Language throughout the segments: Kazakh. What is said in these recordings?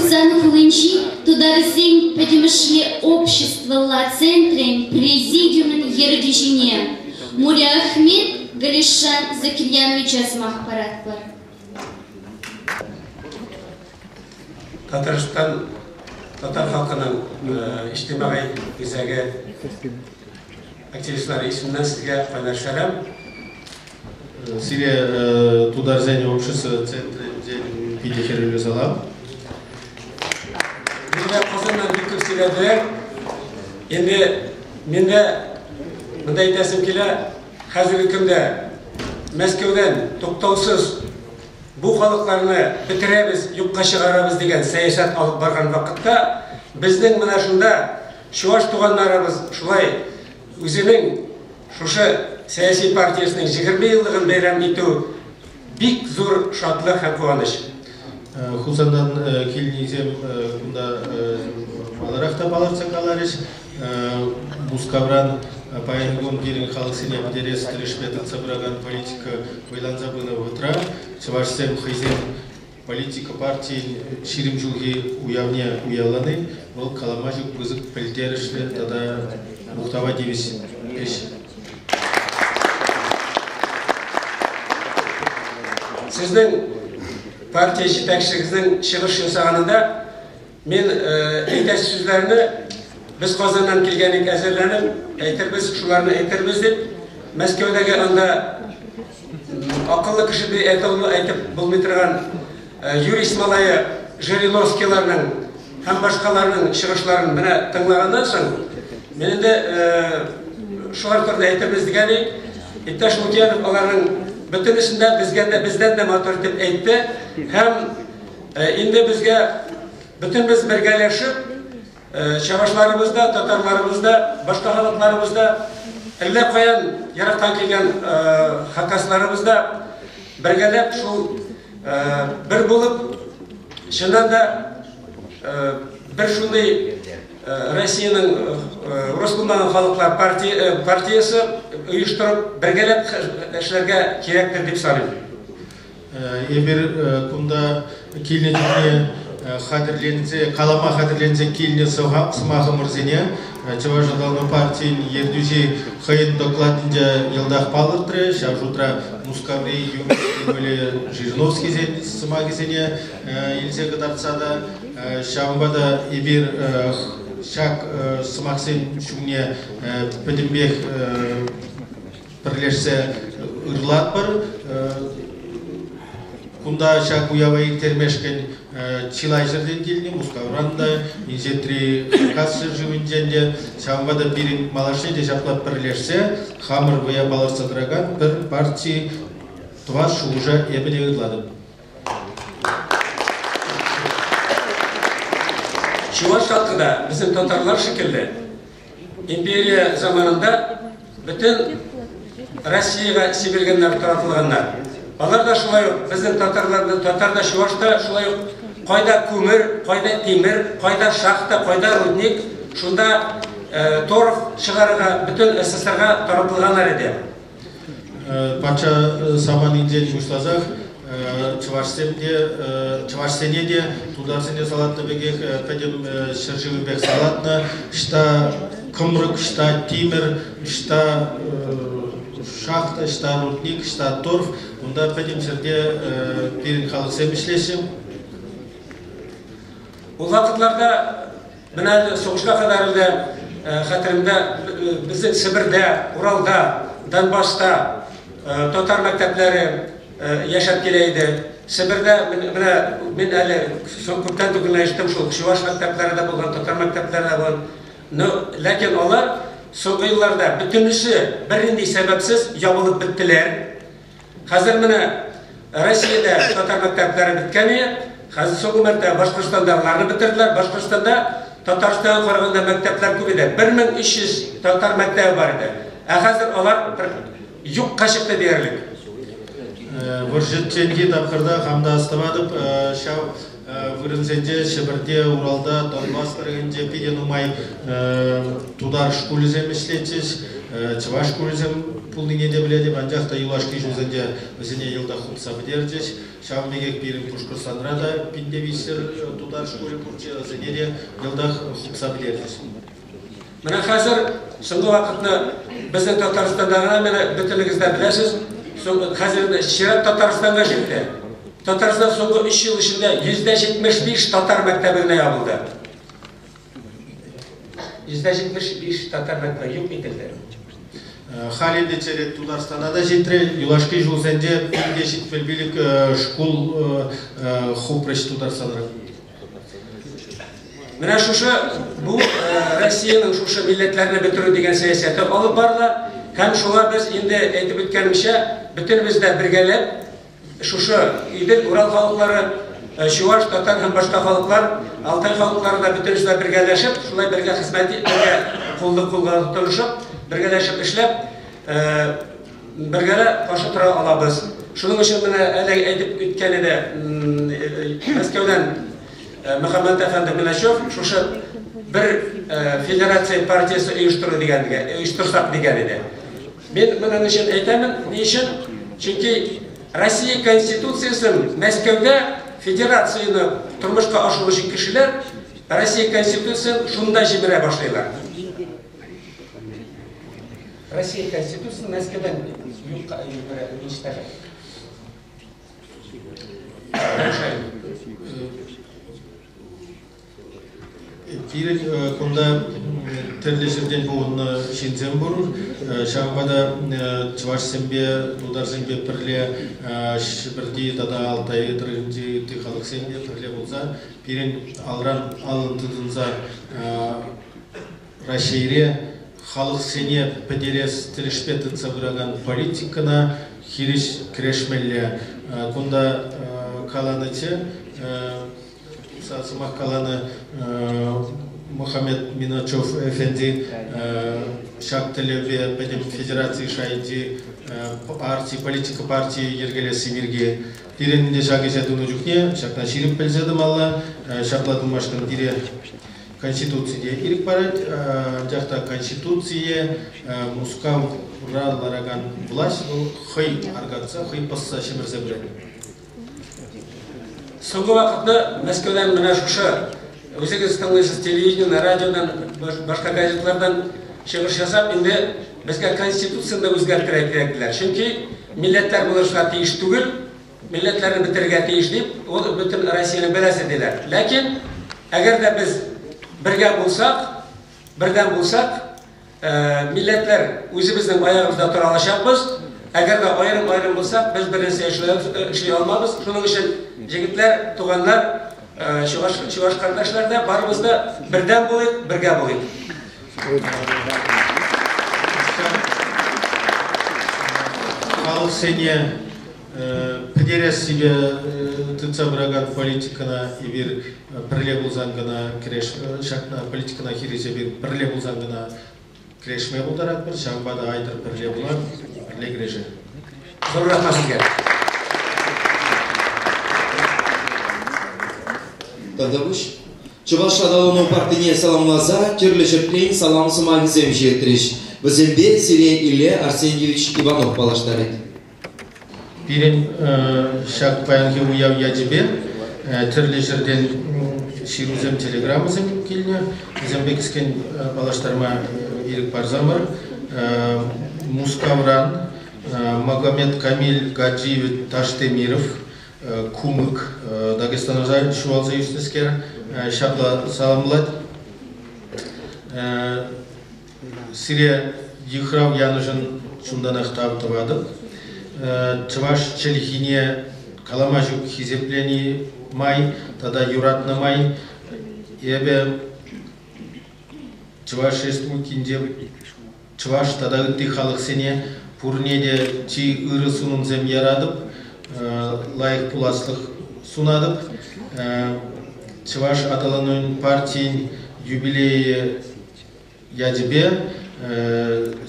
Курсан Хулынчи, Тударзин Подемышле общество Ла Центрин, Президиумен Ердижине, Муря Ахмед, Галишан Закирьянович Асмах Паратпар. Татарстан татар халкының иҗтимагый гизәге активистлары исемнән сезгә кайнашарам. Сирия Тударзин общество Центра Пидихерли Салам. Менә Казаннан бик күп сөйләделәр. Инде миндә монда әйтәсем килә, хәзерге көндә Мәскәүдән туктаусыз бу халыкларны битерәбез, юкка чыгарабыз дигән сәясәт алып барган вакытта, безнең менә шунда чуаш туганнарыбыз шулай үзенең шушы сәяси партиясының 20 еллыгын бәйрәм итү бик зур шатлык һәм куаныч. Хусандан килнизем кунда аларахта баларса калариш Бускавран Паингон Гирин Халсине Дерес Трешпетан Сабраган политика Вайланзабына Вутра Чавашсем Хайзен политика партии Ширимжуги уявне уявланы Ол Каламажук Бузык Пельтеришле Тада Мухтава Дивис Пеш. Сезнең партия җитәкчелегенең чыгыш ясаганында мен әйтәс сүзләрне biz Казаннан килгәнек әзерләнеп, әйтербез, шуларны әйтербез дип, Мәскәүдәге анда акыллы кеше дип әйтеп булмый торган юрист малае Жириновскийларның һәм башкаларның чыгышларын менә тыңлаганнан соң, мен инде шулар турында әйтербез дигәнек, иптәш Лукьянов аларның бөтенесендә бездән дә матур дип әйтте, һәм инде безгә бөтенбез бергәләшеп Чавашларыбызда, татарларыбызда, башка халыкларыбызда, әллә каян ярактан килгән хакасларыбызда бергәләп шул бер булып, чыннан да бер шундый Россиянең Роскомнан халыклар партиясы оештырып бергәләп эшләргә кирәктер дип саныйм. Ебер кунда килнетне хатırленсе, калама хатırленсе килне сымағы мұрзене, Чавашаланы партиян ердюзе хайын докладында елдақ палыртыры, шавжутра Мускаврей Юмский бөлі Жириновский сымағы зене елзе қыдартсада, шамбада ебір шак сымақсен шумне пәдімбек бірлешсе ұрлат бар, Кунда шак уявай термешкен чилай жерден келіне, Мускавранда, инжетри хакасы живынденде, шамбада бірін малашеде жаплап бірлешсе, хамыр вая баларса дыраган бір партии тваш уже ебене ұйладым. Чуваш халқыда біздің татарлар шекелді, империя заманында бүтін Россияға себелгенлер таратылғандар. Алар да шулай ук, безнең татарда Чувашта шулай ук кайда күмер, кайда тимер, кайда шахта, кайда рудник, шунда торф чыгарырга бүтән СССРга таратылганнар иде. Патша саман инден мушлазах Чувашстене тударсене салатны бегех педем шыржывы бек салатны, шта кымрык, шта тимер, шта шахта, шта рудник, шта торф, онда педем жерде пирин халық семишлешим. Ул вакытларда менә сугышка кадәр хәтеремдә безнең Сибирдә, Уралда, Донбасста татар мәктәпләре яшәп килә иде. Сибирдә менә мин әле күптән түгел ишеттем шул Чуваш мәктәпләрендә булган, татар мәктәпләрендә булган. Ләкин алар соңгы елларда бөтенесе бернинди сәбәпсез ябылып биттеләр. Хәзер менә Россиядә татар мәктәпләре биткән, хәзер соңгы мәртәбә Башкортстандагыларны битерделәр. Башкортстанда Татарстанга караганда мәктәпләр күп иде. 1300 татар мәктәбе бар иде. Ә хәзер алар юкка чыкты диярлек. Выржетченги тапкырда хамда астамадып, шау вырынзенде, Шыбырде, Уралда, Донбасс бергенде пиден умай тудар шкулизем ишлетчиш, Чуваш шкулизем пулнине де біледі, анжақта юлашки жүзінде өзіне елда құпса бідердеш, шамбегек берін Пушкурсанрада пиндевистер тудар школы күрче өзіне де елда құпса бідердеш. Мына қазір соңғы вақытны біздің Татарстандағына мені бүтінігізді білесіз, қазір Шират Татарстанға жетті. Татарстан соңғы 3 жыл ішінде 175 татар мектебіне ябылды. 175 татар мектебі yok етілді. Халиде черет Татарстанада жетті, юлашки жүзінде пиндешік білбілік школ хупреш Татарстанға. Мына шушы бұл Россияның шушы милләтләрне бітіру деген саясаты алып барды. Һәм шуңа біз енді әйтеп өткенімше, бүтінімізді біргелеп, шушы Идел, Урал халыклары, Чуваш, Татар һәм башка халыклар, Алтай халыклары да бүтінімізді біргелешіп, шулай бірге хезмәт итәргә кулга тырышып, біргелешіп эшләп, біргеле каршы тора алабыз. Шуның өчен менә әле әйтеп үткән иде, Мәскәүдән Мөхәммәд әфәнде Миләшев шушы bir federatsiya partiyasi uyushtursak degan edi. Men buni nishon aytaman, nishon chunki Rossiya konstitutsiyasi Moskvada federatsiyani turmushga oshiruvchi kishilar Rossiya konstitutsiyasini shunda jibira boshlaylar. Rossiya konstitutsiyasi Moskvadan yo'qqa yubira Кирил кунда терлешерден буын шинзен бурur, шамбада чвашсембе, тударсембе пірле шибірді тада алтай тұрғынды тихалық сембе пірле болса, пирен алран алынтыдынса Рашейре халық сене пәдерес тілішпетін сабыраған политикана хириш крешмелле кунда каланычы Сасымақ қаланы Мухаммед Миначев Эфенди Шактылеве Бәдем Федерации Шайды политика партии ергелесі мерге Пиренінде шағы жәдуны жүкне, шақна ширіп пәлзеді мала, шақладың машқын дире Конституция ирік барад, жақта Конституция Мускав Уралараган власть, хай аргатса, хай пасса шемірзе біледі. Соңғы вақытта Мәскеуден мына шушы өзіңіз тыңдайсыз телевидениеден, радиодан, башқа газетлардан шығыш жасап, енді бізге конституцияны өзгертіп керектілер. Чөнки милләттер булышқа тиеш түгел, милләтләрне бітергә тиеш дип, ол бүтін Россияны беләсе диләр. Ләкин, әгәр дә біз бірге булсақ, бірдән булсақ, милләтләр үзебезнең аягыбызда тора алачакбыз. Әгәр дә айрым-айрым булсақ, біз беренсе эшләй алмабыз. Шуның өчен җегетләр, туганнар, чуваш кардәшләр дә барыбыз да бердән булыйк, бергә булыйк. Халық сене педерес себе тыца браган политикана и бир бірле булзан гына креш шакна политикана хиресе бир бірле булзан гына крешме булдарат бир шамбада айтыр бірле булар бірле креже. Зор рахмат сезгә. Тадавыш Чуваш адалыны партине саламлаза, терлешерклейн салам сымагызем жетриш. Бізембе Сирен Илья Арсеньевич Иванов палаштарит. Пирен шак паянги уяв яджибе, терлешерден ширузем телеграммазем келіне, Зембекіскен палаштарма ирік парзамыр, Мускавран, Магомед Камиль Гаджиев Таштемиров, Кумык, Дагестанажа Шуалза Юстескер, Шабла Саламлад, Сирия Юхрав Янужин Шунданах Тавтавадов, Чаваш Челихине Каламажук Хизеплени Май, тогда Юратна Май, Ебе Чаваш Эстмукинде, Чаваш тогда Тихалых Сене, Пурнеде Чи Ирысунун Зем Ярадып, лайық пуласлық сунадып. Чаваш аталанын партиян юбилейі ядебе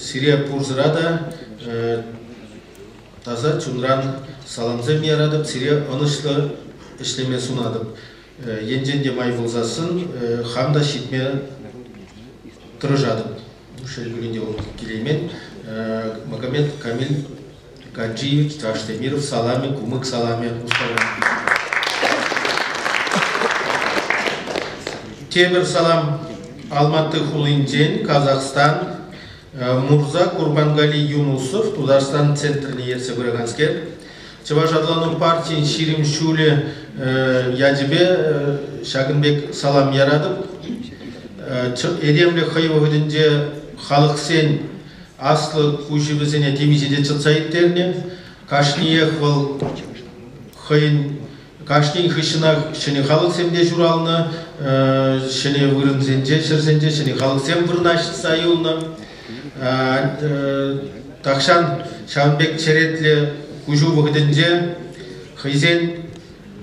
Сирия Пурзырада таза чунран саламзем ярадып, Сирия онышлы ішлеме сунадып. Енженде май болзасын, хамда шитме тұрыжадып. Шел бүгінде ол келеймен. Магомед Камиль Гаджиевич Таштемиров салами, кумык салами Темір салам Алматы Хулинджен, Казахстан, Мурза Курбангали Юнусов, Тударстан центрный Ерсегуреганске. Чавашадлану партии Ширим Шуле Ядибе Шагынбек салам ярадып. Эремле хайвагыдынже халықсен аслы кушибізіне темизеде чылсайыттеріне, кашниех был хайын Кашнин хышына шыны халықсемде журалны, шыны вырынзенде, шырзенде, шыны халықсем вырнашты сайылны. Тақшан Шамбек черетлі күжу бұғыдынде, хайзен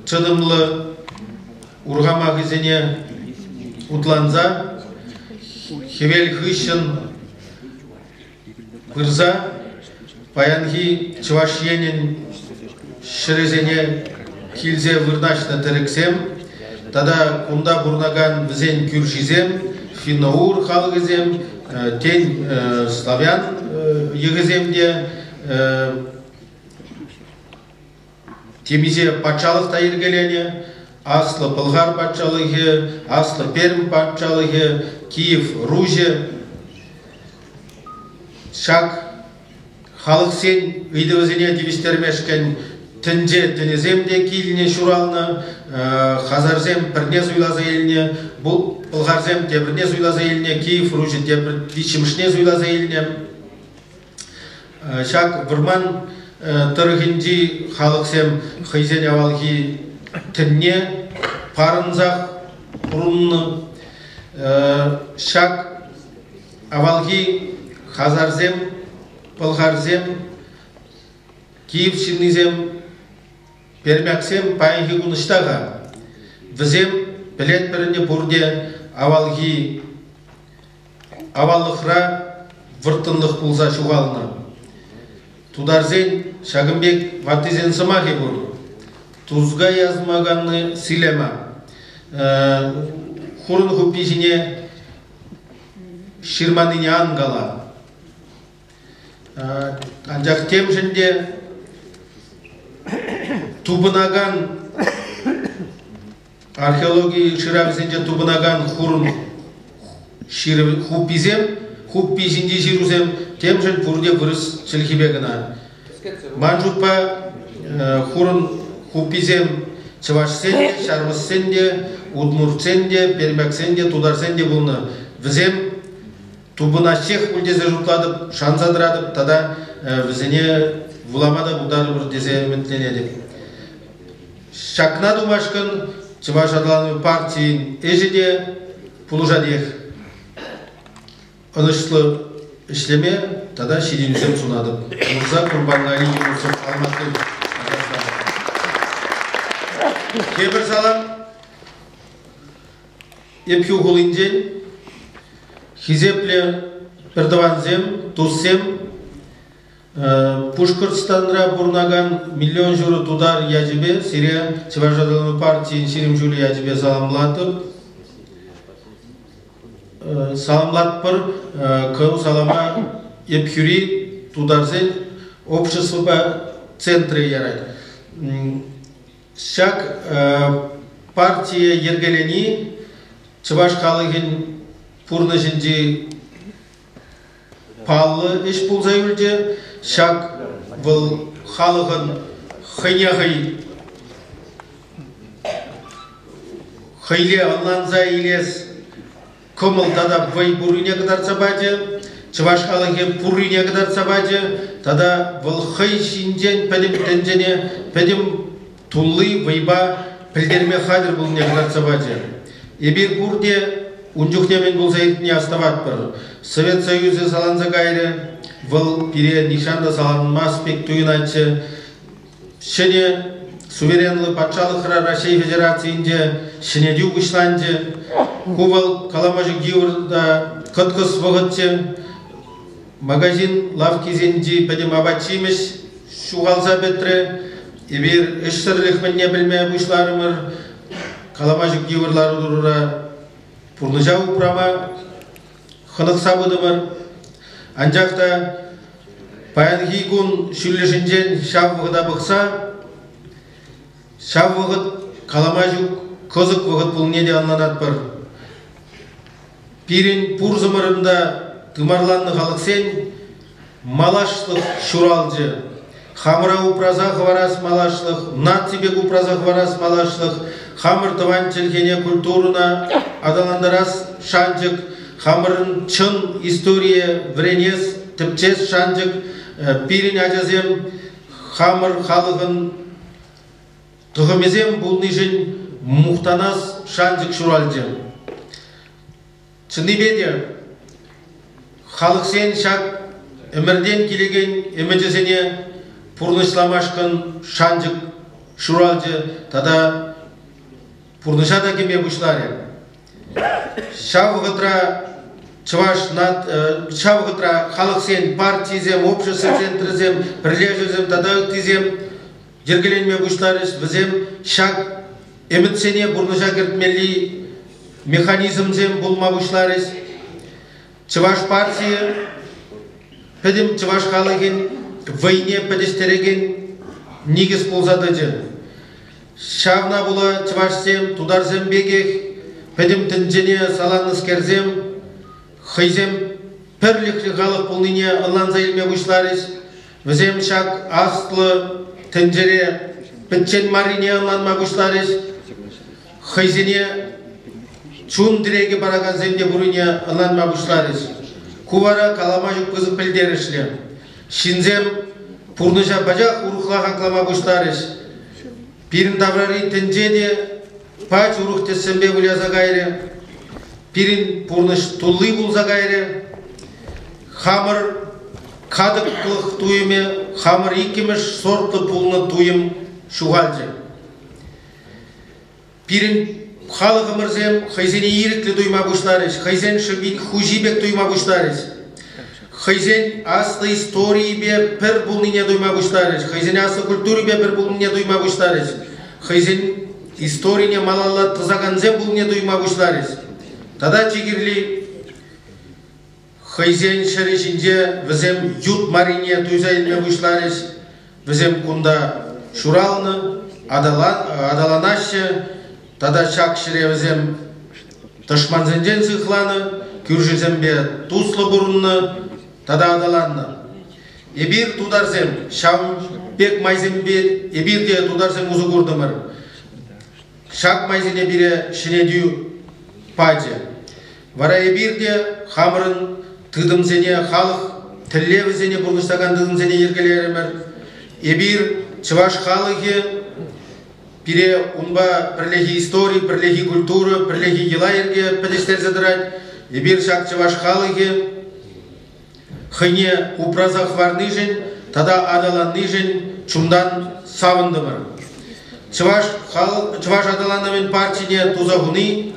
чыдымлы урғама хызене утланза, хевел хышын вырза, паянхи чывашенен шырызене Хилзе вырнашна терексем, тада кунда бурнаган візен күршизем, финнаур халгызем, тен славян егіземде, темизе патшалық тайыргелене, аслы Пылғар патшалығы, аслы Перм патшалығы, Киев, Рузе, шак халық сен үйдівізіне девистермешкен Тінже тінеземде кейліне шуралны, Хазарзем бірне зуйлаза еліне, бұл Пылғарзем те бірне зуйлаза еліне, Киев, Ружи те бір вичімішне зуйлаза еліне. Шак вырман тұрғынжи халықсем хайзен авалги тінне, парынзақ ұрынны. Шак авалги Хазарзем, Пылғарзем, Киев шиннизем, Пермяксем паянхи гуныштаға, візем білет біріне бұрде авалғы авалықра вұртынлық бұлза шуғалына. Тударзен Шагынбек ватызен сымахи бұр, тұзға язмағаны силема. Хұрын хуппижіне ширманыне ангала. Анжақ темшінде Тубынаган археология ширавизенде тубынаган хурун ширы хуппизем, хуппизинде жирузем, тем же пурде вырыс чилхибегана. Манжупа хурун хуппизем чавашсенде, шармыссенде, удмуртсенде, пермяксенде, тударсенде булны. Візем тубынашех ульдезе жутладып, шанзадырадып, тада візене Вуламада будар бір дезементленеді. Шакна думашкын Чавашадлану партиyin ежеде пулужадех. Онышлы ішлеме тада ширинізем сунадым. Мұрза Курбангали Юнусов Алматы. Кебір салам епхю ғулинжен хизепле бірдаванзем, туссем Пушкырстанра бурнаган миллион журу тудар яжибе, Сирия Чавашадлану партиyin ширим жулі яжибе саламлатып. Саламлат бір кыл салама епхюри тударзен общество центры ярай. Шак партия ергелени Чаваш халығын пурнышынжы паллы еш пулзай үлде. Шак был халығын хайняғай хайле алланза илес комылтада вай бурине кадар сабаджы, Чаваш халығы пурине кадар сабаджы, тада был хай шинжен пәдім тәнжене, пәдім туллы вайба пілдерме хадыр бұл не кадар сабаджы. Ебір бурде унжухнемен бұл зайытыне астават бір. Совет Союзы саланза гайры, Выл пире нишанда саланмас пек туйначы, шене суверенлы патшалықра Россия Федерациинде шенедю гышланчы, кувал каламажы гиурда кыткыс вғытчы, магазин лавкизенди пәдем абачимеш шуғалса бетре, ебір үшсірлік менне білме бұшларымыр, каламажы гиурлары дұрура пұрныжау прама, хынық сабыдымыр. Анжақта Паянги күн шүллешінжен шав вғыда бұқса, шав вғыт қалама жүк қызық вғыт бұл неде анланат бар. Пирин пур зымырында тымарланны халық сен, малашлық шуралжы. Хамыра упраза хварас малашлық, над тебе упраза хварас малашлық, хамыр тыван челхене культурына адаландарас шанчык, хамырын чын история вренес тіпчес шанчык, пирин ажазем хамыр халығын тұғымезем бұлнышын мұқтанас шанчык шуралжы. Чыны беде, халық сен шак өмірден келеген өміжесіне пұрнышламашқын шанчык шуралжы, тада пұрныша да кеме бұшлары. Шавғытра халық сен партизем, общество центрізем, прилежізем, тада үктізем, жергеленме бұшларыш, бізем шак өмітсене бұрныша кіртмелі механизмзем бұлма бұшларыш. Чываш партия, пәдім чываш халығын войне пәдестереген негіз болзадыжы. Шавна бұла чывашсем, тударзем бегех, пәдім тінжене саланыз керзем, хыйзем пірліклі халық бұлныне ылан зайлме бұшларыш. Візем шак астлы тінжере пітчен марине ыланма бұшларыш. Хыйзене чун диреге бараган земде буруне ыланма бұшларыш. Кувара калама жүк қызып білдерішлі. Шинзем пұрныша бажақ ұрықла хақлама бұштарыш. Пирин таврари тінжеде пач ұрық тесембе бұляза ғайры. Пирин пұрныш тұллы бұлза ғайры. Хамыр қадық қылық туйыме, хамыр икеміш сортлы пұлны туйым шуғалжы. Пирин халық ымырзем хайзене иреклі дуйма бұштарыш, хайзен шыбин хужибек дуйма бұштарыш, хайзен асты истории бе пір бұлныне дуйма бұштарыш, хайзен асты культуры бе пір бұлныне дуйма бұштарыш, хайзен историне малалла тызаганзем бұлныне дуйма бұштарыш. Тада чигирли хайзен шарышинже візем ют марине туйзайылме бұштарыш, візем кунда шуралны, адаланашы, тада шак шіревізем тышманзенден сықланы, күржізембе туслы бұрынны, тада адаланны. Эбир тударзем, шамбек майзембе, эбирде тударзем ұзы көрдімір. Шак майзене бире шинедю паде. Вара эбирде хамырын тыдымзене халық, тіллевізене бұрғыстаған тыдымзене ергелерімір. Эбир чываш халығы, пире унба бірлегі истории, бірлегі культуры, бірлегі елайерге пәдештер задырать. Ебір шак чываш халығы, хыне упраза хварныжын, тада адаланны жын чумдан савындымыр. Чываш адаланымен партине тузағыны,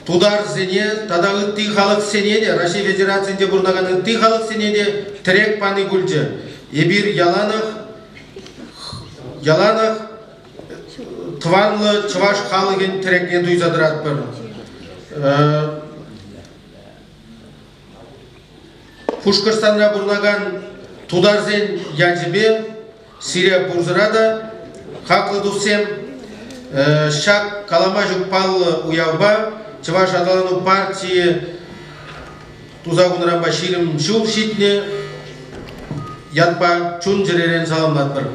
тудар зене, тада үтті халық сенеде, Россия Федерациясында бұрнаған үтті халық сенеде тірек паны күлжі. Ебір яланық, Тванлы чываш халығын тірекне дуйзадырат бір. Пушкарстанға бұрнаған тударзен янжібе, Сирия бұрзырада, хақлы дұсем, шак калама жүкпаллы уявба, чываш адалану партии тузағыныран баширым шул шитне, ятпа чун жеререн саламдат бір.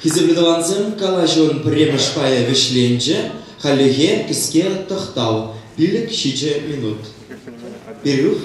Хиземледаванзем калажон премешпая вешленже, халеге киске тахтау, билик шиче минут. Перерыв.